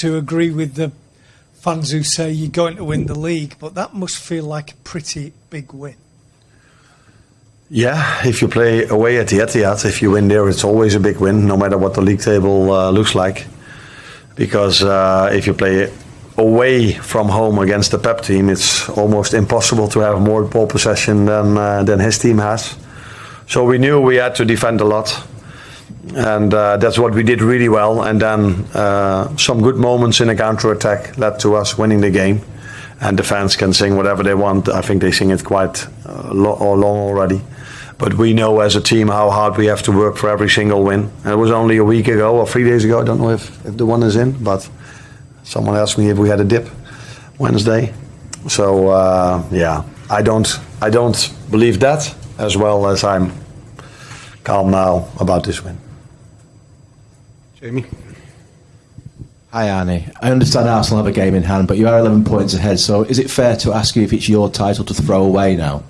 to agree with the fans who say you're going to win the league, but that must feel like a pretty big win. Yeah, if you play away at the Etihad, if you win there, it's always a big win, no matter what the league table looks like. Because if you play away from home against the Pep team, it's almost impossible to have more ball possession than his team has. So we knew we had to defend a lot. And that's what we did really well. And then some good moments in a counter-attack led to us winning the game. And the fans can sing whatever they want. I think they sing it quite long already. But we know as a team how hard we have to work for every single win. And it was only a week ago or 3 days ago. I don't know if the one is in. But someone asked me if we had a dip Wednesday. So, yeah, I don't believe that, as well as I'm calm now about this win. Jamie. Hi Arne, I understand Arsenal have a game in hand, but you are 11 points ahead, so is it fair to ask you if it's your title to throw away now?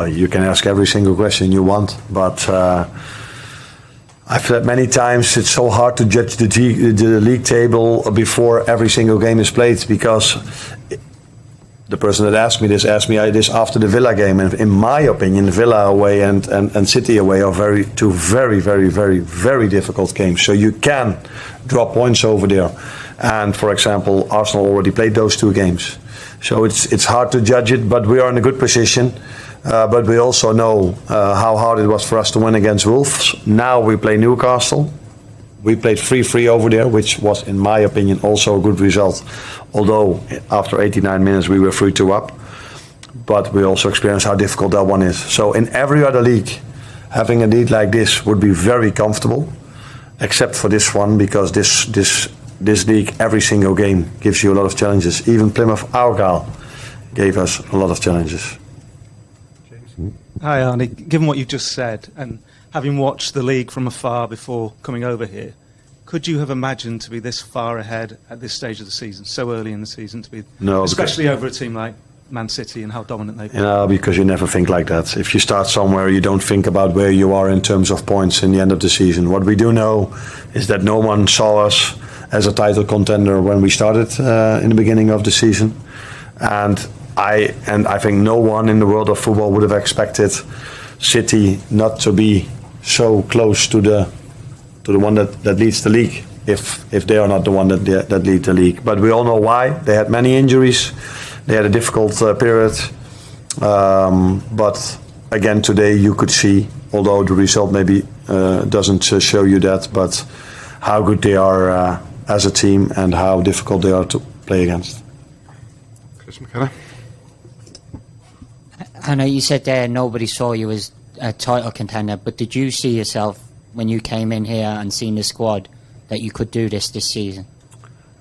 You can ask every single question you want, but I've said many times it's so hard to judge the league table before every single game is played, because the person that asked me this after the Villa game, and in my opinion, Villa away and City away are two very difficult games. So you can drop points over there. And for example, Arsenal already played those two games. So it's hard to judge it, but we are in a good position. But we also know how hard it was for us to win against Wolves. Now we play Newcastle. We played 3-3 over there, which was, in my opinion, also a good result. Although after 89 minutes we were 3-2 up. But we also experienced how difficult that one is. So in every other league, having a league like this would be very comfortable, except for this one, because this league, every single game gives you a lot of challenges. Even Plymouth Argyle gave us a lot of challenges. Hi Arne, given what you've just said, and having watched the league from afar before coming over here, could you have imagined to be this far ahead at this stage of the season, so early in the season, to be, no, especially over a team like Man City and how dominant they've been? No, because you never think like that. If you start somewhere, you don't think about where you are in terms of points in the end of the season. What we do know is that no one saw us as a title contender when we started in the beginning of the season, and I think no one in the world of football would have expected City not to be so close to the one that leads the league, if they are not the one that lead the league. But we all know why. They had many injuries. They had a difficult period. But again, today you could see, although the result maybe doesn't show you that, but how good they are as a team and how difficult they are to play against. Chris McKenna. I know you said there nobody saw you as a title contender, but did you see yourself when you came in here and seen the squad that you could do this season?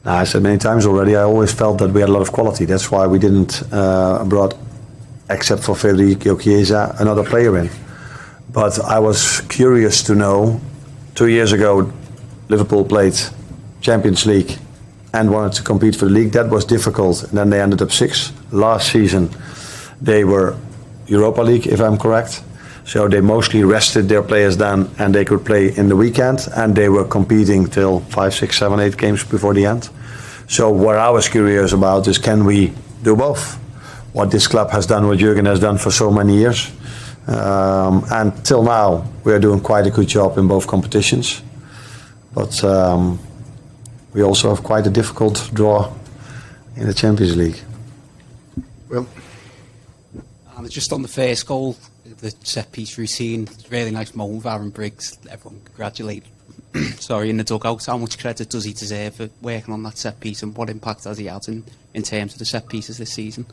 I said many times already, I always felt that we had a lot of quality. That's why we didn't brought, except for Federico Chiesa, another player in. But I was curious to know, 2 years ago Liverpool played Champions League and wanted to compete for the league. That was difficult, and then they ended up 6th. Last season they were Europa League, if I'm correct. So they mostly rested their players then, and they could play in the weekend, and they were competing till 5, 6, 7, 8 games before the end. So what I was curious about is, can we do both? What this club has done, what Jurgen has done for so many years. And till now, we are doing quite a good job in both competitions. But we also have quite a difficult draw in the Champions League. Well, just on the first goal, the set piece routine, really nice moment with Aaron Briggs. Everyone congratulate. In the dugout. How much credit does he deserve for working on that set piece, and what impact has he had in terms of the set pieces this season?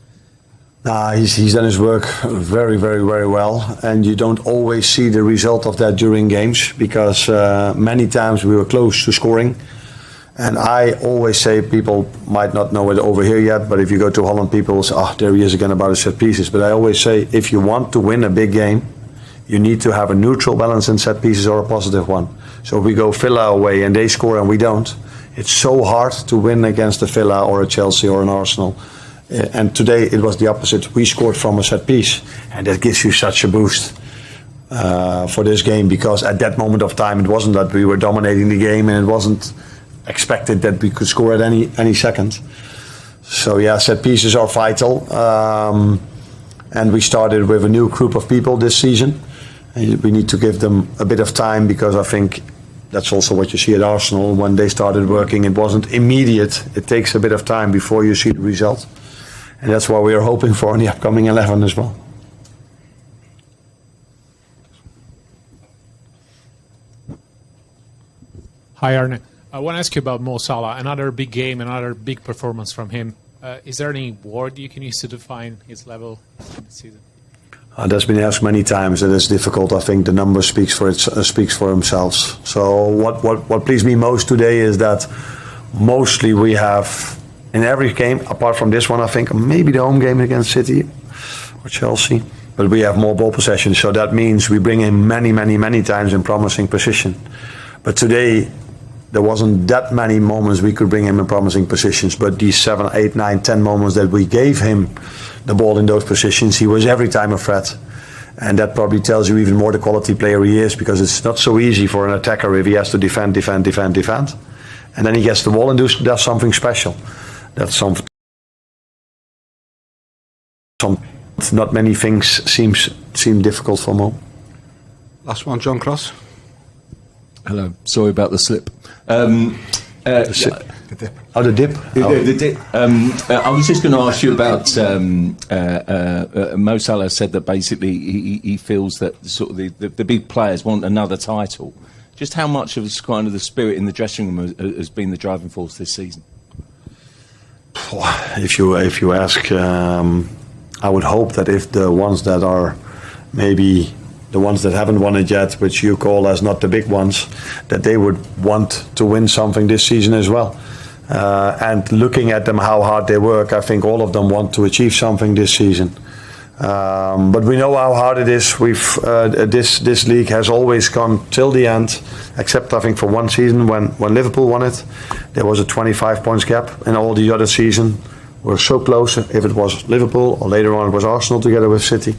He's done his work very well, and you don't always see the result of that during games, because many times we were close to scoring. And I always say, people might not know it over here yet, but if you go to Holland, people say, there he is again about his set pieces. But I always say, if you want to win a big game, you need to have a neutral balance in set pieces or a positive one. So if we go Villa away and they score and we don't, it's so hard to win against a Villa or a Chelsea or an Arsenal. And today it was the opposite. We scored from a set piece, and that gives you such a boost for this game, because at that moment of time it wasn't that we were dominating the game, and it wasn't expected that we could score at any second. So yeah, set pieces are vital. And we started with a new group of people this season. And we need to give them a bit of time, because I think that's also what you see at Arsenal. When they started working, it wasn't immediate. It takes a bit of time before you see the result. And that's what we are hoping for in the upcoming 11 as well. Hi, Arne. I want to ask you about Mo Salah. Another big game, another big performance from him. Is there any word you can use to define his level this season? That's been asked many times, and it's difficult. I think the number speaks for themselves. So what pleased me most today is that mostly we have, in every game, apart from this one, I think, maybe the home game against City or Chelsea, but we have more ball possession. So that means we bring him many times in promising position. But today, there wasn't that many moments we could bring him in promising positions, but these 7, 8, 9, 10 moments that we gave him the ball in those positions, he was every time a threat. And that probably tells you even more the quality player he is, because it's not so easy for an attacker if he has to defend. And then he gets the ball and does something special. That's something. Not many things seem difficult for Mo. Last one, John Cross. Hello. Sorry about the slip. The dip. Oh, the dip. The dip. I was just going to ask you about Mo Salah said that basically he feels that sort of the big players want another title. Just how much of kind of the spirit in the dressing room has been the driving force this season? If you ask, I would hope that if the ones that are maybe the ones that haven't won it yet, which you call as not the big ones, that they would want to win something this season as well. And looking at them, how hard they work, I think all of them want to achieve something this season. But we know how hard it is. This league has always gone till the end, except I think for one season when Liverpool won it. There was a 25 points gap, and all the other season were so close. If it was Liverpool or later on it was Arsenal together with City.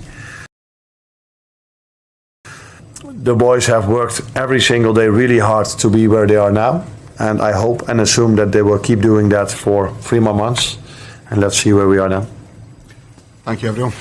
The boys have worked every single day really hard to be where they are now, and I hope and assume that they will keep doing that for 3 more months, and let's see where we are now. Thank you, everyone.